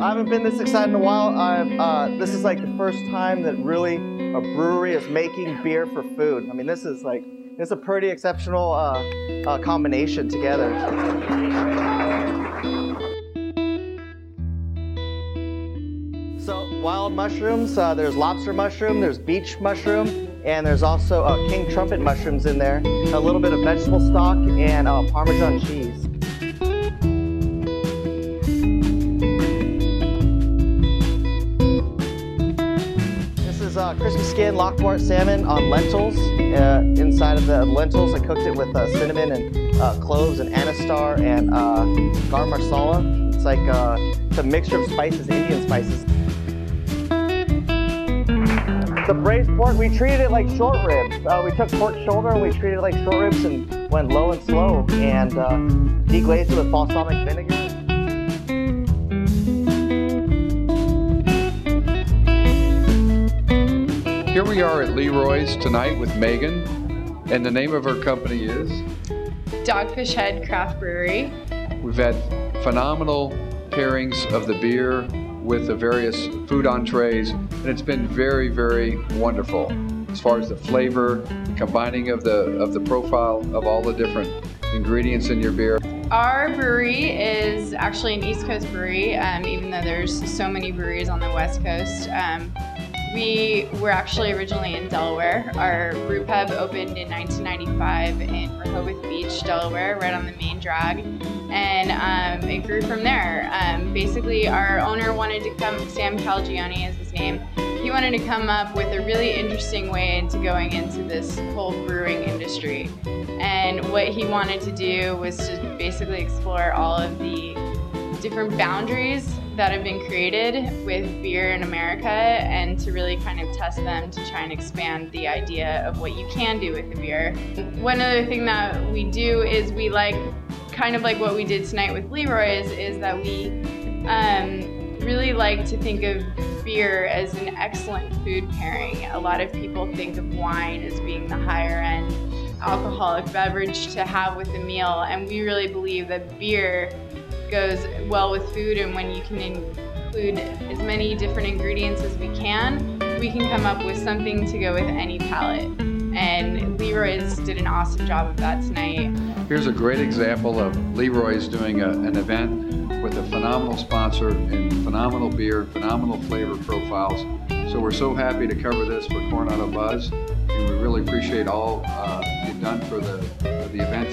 I haven't been this excited in a while. This is like the first time that really a brewery is making beer for food. I mean, this is a pretty exceptional combination together. So wild mushrooms, there's lobster mushroom, there's beach mushroom, and there's also king trumpet mushrooms in there. A little bit of vegetable stock and Parmesan cheese. This is crispy skin Lockport salmon on lentils. Inside of the lentils, I cooked it with cinnamon and cloves and anistar and garam masala. It's like it's a mixture of spices, Indian spices. The braised pork, we treated it like short ribs. We took pork shoulder and we treated it like short ribs and went low and slow and deglazed it with balsamic vinegar. Here we are at Leroy's tonight with Megan, and the name of her company is? Dogfish Head Craft Brewery. We've had phenomenal pairings of the beer with the various food entrees, and it's been very, very wonderful as far as the flavor, combining of the profile of all the different ingredients in your beer. Our brewery is actually an East Coast brewery, even though there's so many breweries on the West Coast. We were actually originally in Delaware. Our brew pub opened in 1995 in Rehoboth Beach, Delaware, right on the main drag, and it grew from there. Basically, our owner wanted to come, Sam Calagione is his name, he wanted to come up with a really interesting way into going into this whole brewing industry. And what he wanted to do was to basically explore all of the different boundaries that have been created with beer in America and to really kind of test them to try and expand the idea of what you can do with the beer. One other thing that we do is we like, kind of like what we did tonight with Leroy's, is that we really like to think of beer as an excellent food pairing. A lot of people think of wine as being the higher end alcoholic beverage to have with a meal, and we really believe that beer goes well with food, and when you can include as many different ingredients as we can come up with something to go with any palate. And Leroy's did an awesome job of that tonight. Here's a great example of Leroy's doing an event with a phenomenal sponsor and phenomenal beer, phenomenal flavor profiles. So we're so happy to cover this for Coronado Buzz, and we really appreciate all you've done for the event